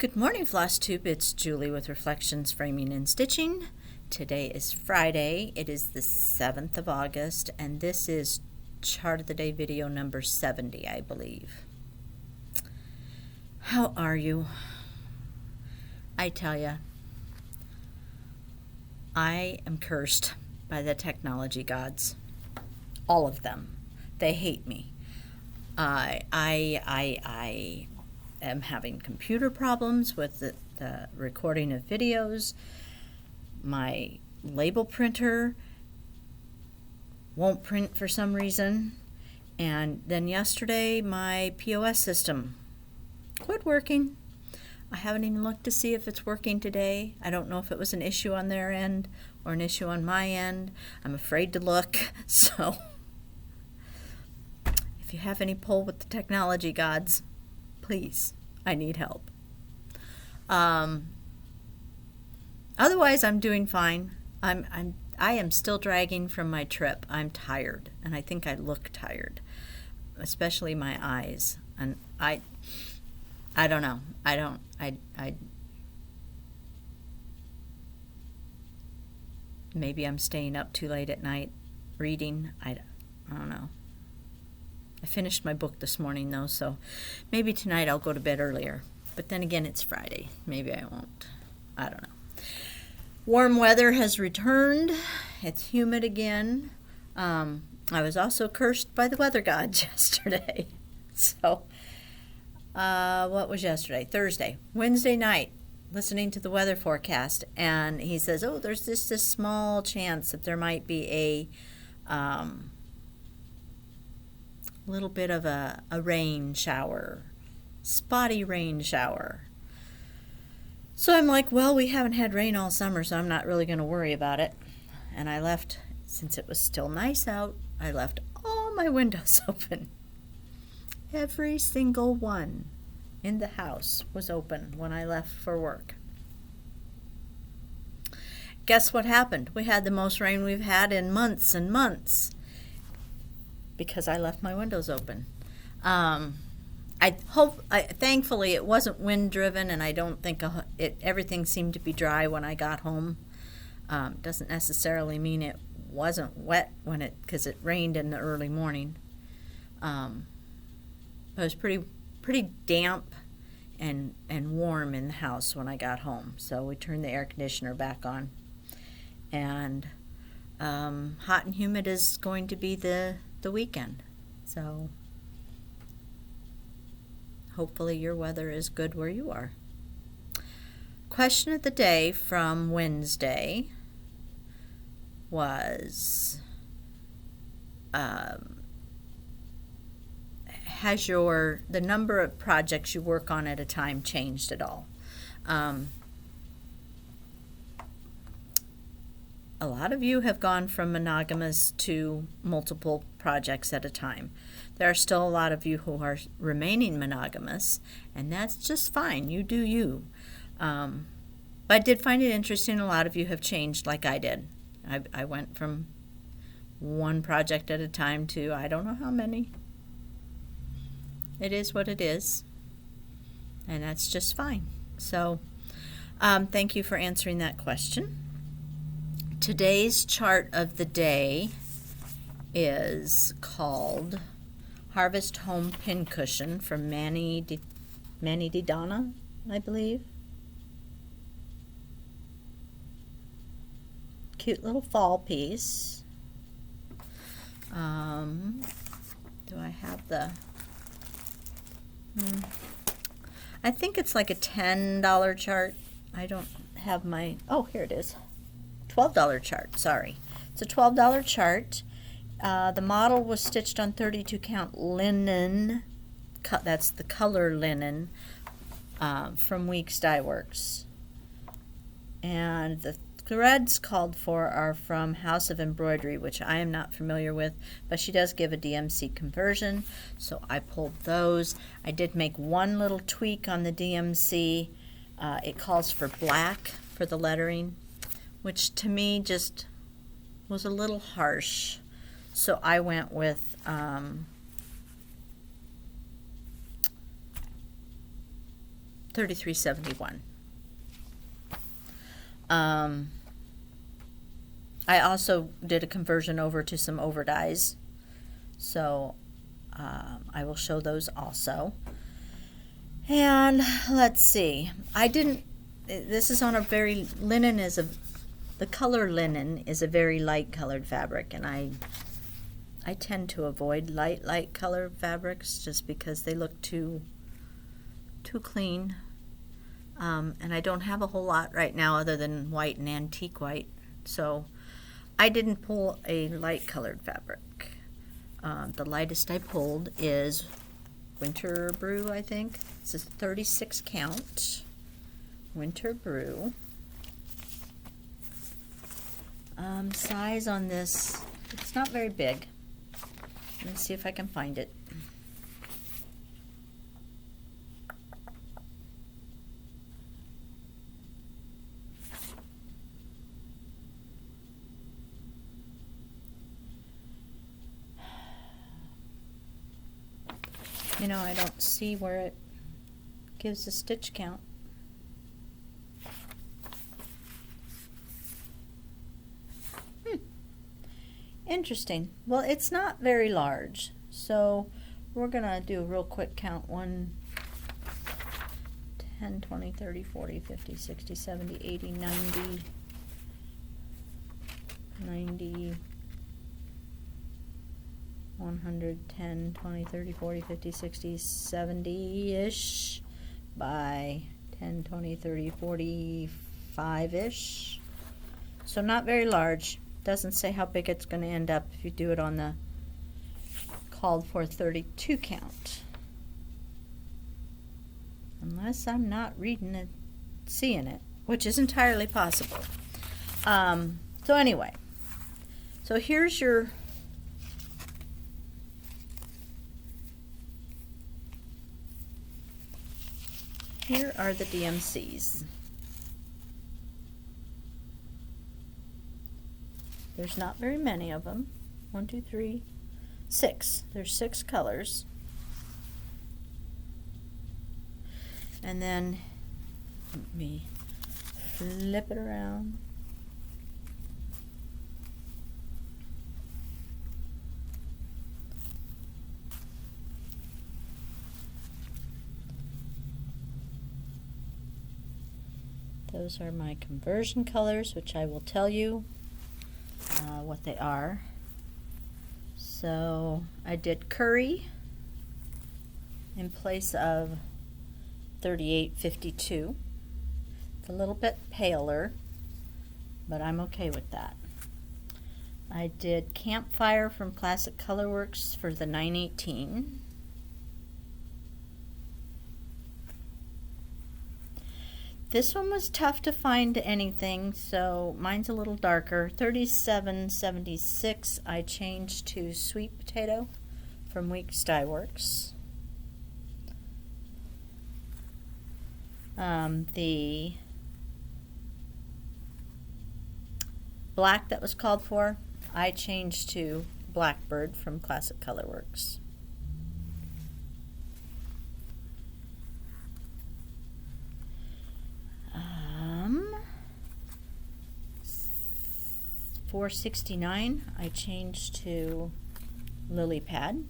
Good morning, Floss Tube. It's Julie with Reflections, Framing, and Stitching. Today is Friday. It is the 7th of August, and this is Chart of the Day video number 70, I believe. How are you? I tell ya, I am cursed by the technology gods. All of them. They hate me. I am having computer problems with the recording of videos. My label printer won't print for some reason. And then yesterday, my POS system quit working. I haven't even looked to see if it's working today. I don't know if it was an issue on their end or an issue on my end. I'm afraid to look. So if you have any pull with the technology gods, please, I need help. Otherwise, I'm doing fine. I am still dragging from my trip. I'm tired, and I think I look tired, especially my eyes. And I don't know. Maybe I'm staying up too late at night reading. I don't know. I finished my book this morning, though, so maybe tonight I'll go to bed earlier. But then again, it's Friday. Maybe I won't. I don't know. Warm weather has returned. It's humid again. I was also cursed by the weather gods yesterday. So, what was yesterday? Thursday. Wednesday night, listening to the weather forecast, and he says, oh, there's this small chance that there might be a little bit of a rain shower, spotty rain shower. So I'm like, well, we haven't had rain all summer, so I'm not really going to worry about it. And I left, since it was still nice out, I left all my windows open. Every single one in the house was open when I left for work. Guess what happened? We had the most rain we've had in months and months, because I left my windows open. Thankfully it wasn't wind driven, and I don't think everything seemed to be dry when I got home. Doesn't necessarily mean it wasn't wet because it rained in the early morning. It was pretty damp and warm in the house when I got home. So we turned the air conditioner back on, and hot and humid is going to be the weekend. So hopefully your weather is good where you are. Question of the day from Wednesday was, has the number of projects you work on at a time changed at all? A lot of you have gone from monogamous to multiple projects at a time. There are still a lot of you who are remaining monogamous, and that's just fine. You do you. But I did find it interesting. A lot of you have changed like I did. I went from one project at a time to I don't know how many. It is what it is, and that's just fine. So thank you for answering that question. Today's chart of the day is called Harvest Home Pincushion from Manny Di Donna, I believe. Cute little fall piece. Do I have the... I think it's like a $10 chart. I don't have my... Oh, here it is. $12 chart, sorry. It's a $12 chart. The model was stitched on 32 count linen. That's the color linen from Weeks Dye Works. And the threads called for are from House of Embroidery, which I am not familiar with, but she does give a DMC conversion, so I pulled those. I did make one little tweak on the DMC. It calls for black for the lettering, which to me just was a little harsh. So I went with $33.71. I also did a conversion over to some overdyes, so I will show those also. And let's see, this is on a very, the color linen is a very light colored fabric, and I tend to avoid light colored fabrics just because they look too clean. And I don't have a whole lot right now other than white and antique white, so I didn't pull a light colored fabric. The lightest I pulled is Winter Brew, I think. This is 36 count Winter Brew. Size on this, it's not very big. Let me see if I can find it. You know, I don't see where it gives a stitch count. Interesting. Well, it's not very large, so we're gonna do a real quick count. 1, 10, 20, 30, 40, 50, 60, 70, 80, 90, 90, 110, 20, 30, 40, 50, 60, 70-ish by 10, 20, 30, 45-ish. So not very large. Doesn't say how big it's going to end up if you do it on the called for 32 count. Unless I'm not reading it, seeing it, which is entirely possible. So anyway, so here's your here are the DMCs. There's not very many of them. 1, 2, 3, 6. There's 6 colors. And then let me flip it around. Those are my conversion colors, which I will tell you what they are. So I did curry in place of 38.52. It's a little bit paler, but I'm okay with that. I did Campfire from Classic Colorworks for the 918. This one was tough to find anything, so mine's a little darker. 37.76 I changed to Sweet Potato from Weeks Dye Works. The black that was called for, I changed to Blackbird from Classic Colorworks. $4.69 I changed to Lily Pad.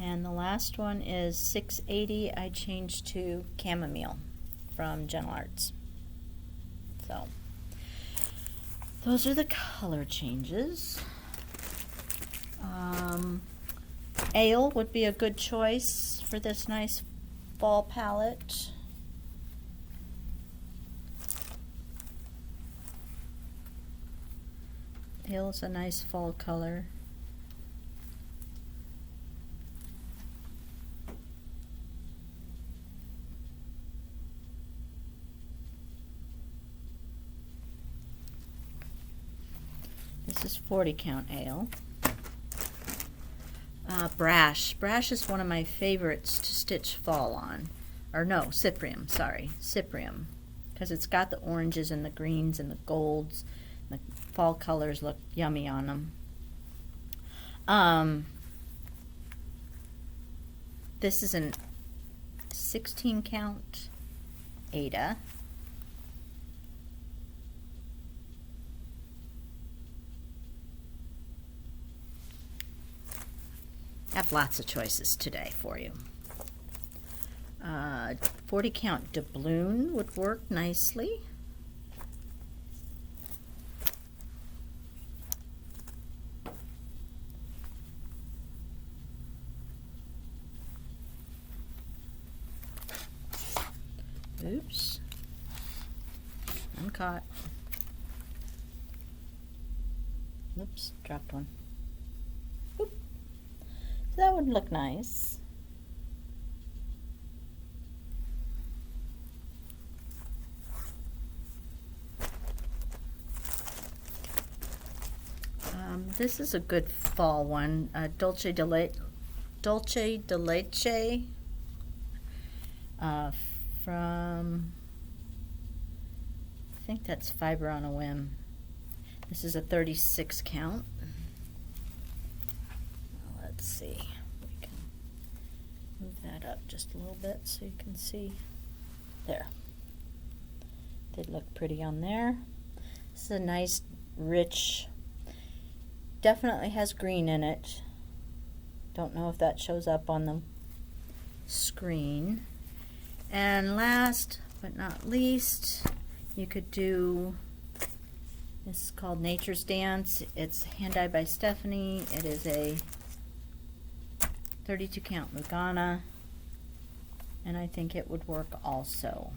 And the last one is $6.80 I changed to Chamomile from Gentle Arts. So those are the color changes. Ale would be a good choice for this nice fall palette. Ale is a nice fall color. This is 40 count ale. Brash. Brash is one of my favorites to stitch fall on. Or no, Cyprium, sorry. Cyprium. Because it's got the oranges and the greens and the golds. The fall colors look yummy on them. This is an 16 count Ada. I have lots of choices today for you. 40 count doubloon would work nicely. Oops, I'm caught. Oops, dropped one. Oop. So that would look nice. This is a good fall one, Dulce de Leche, from, I think that's Fiber on a Whim. This is a 36 count. Let's see, we can move that up just a little bit so you can see. There. They'd look pretty on there. This is a nice, rich, definitely has green in it. Don't know if that shows up on the screen. And last but not least, you could do, this is called Nature's Dance. It's hand-dyed by Stephanie. It is a 32 count Lugana, and I think it would work also.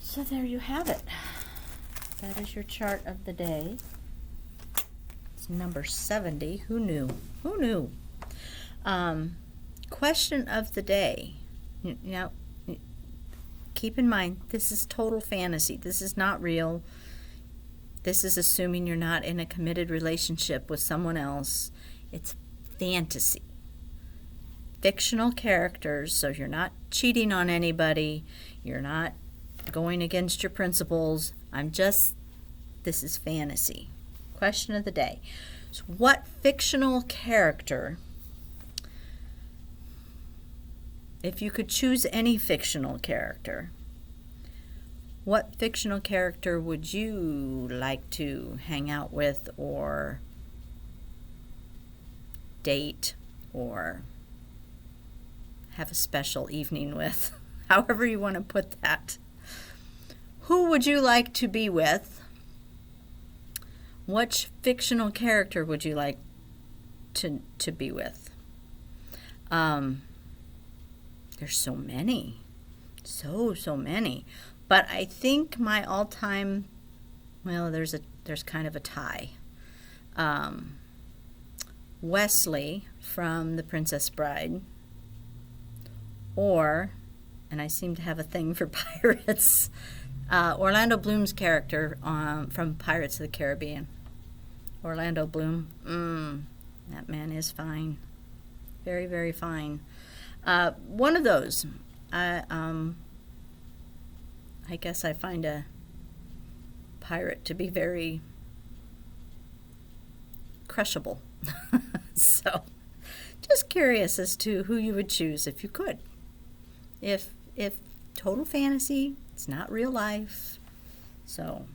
So there you have it. That is your chart of the day. It's number 70. Who knew? Who knew? Question of the day. Now, keep in mind, this is total fantasy. This is not real. This is assuming you're not in a committed relationship with someone else. It's fantasy. Fictional characters, so you're not cheating on anybody. You're not going against your principles. This is fantasy. Question of the day. So what fictional character, if you could choose any fictional character, what fictional character would you like to hang out with or date or have a special evening with? However you want to put that. Who would you like to be with? Which fictional character would you like to be with? There's so many. So many. But I think my all-time, well, there's kind of a tie. Wesley from The Princess Bride, or, and I seem to have a thing for pirates, Orlando Bloom's character from Pirates of the Caribbean. Orlando Bloom, that man is fine. Very, very fine. One of those. I guess I find a pirate to be very crushable. So, just curious as to who you would choose if you could. If total fantasy, it's not real life. So,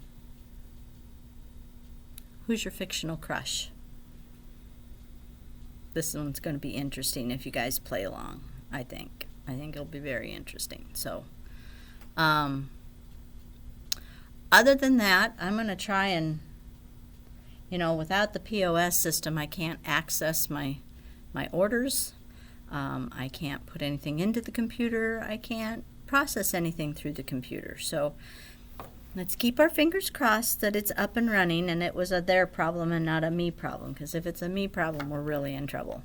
who's your fictional crush? This one's going to be interesting if you guys play along, I think. I think it'll be very interesting. So, other than that, I'm going to try and, without the POS system, I can't access my orders. I can't put anything into the computer. I can't process anything through the computer. So let's keep our fingers crossed that it's up and running and it was a their problem and not a me problem, because if it's a me problem, we're really in trouble.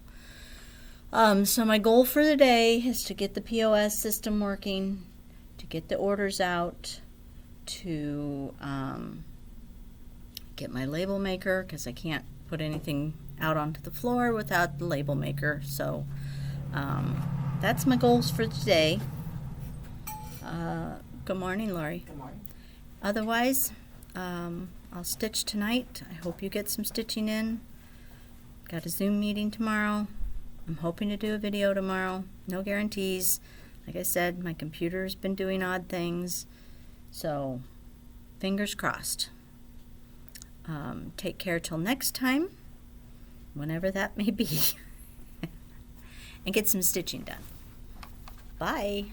So my goal for the day is to get the POS system working, to get the orders out, to get my label maker, because I can't put anything out onto the floor without the label maker. So that's my goals for today. Good morning, Lori. Good morning. Otherwise, I'll stitch tonight. I hope you get some stitching in. Got a Zoom meeting tomorrow. I'm hoping to do a video tomorrow. No guarantees. Like I said, my computer's been doing odd things. So, fingers crossed. Take care till next time, whenever that may be. And get some stitching done. Bye.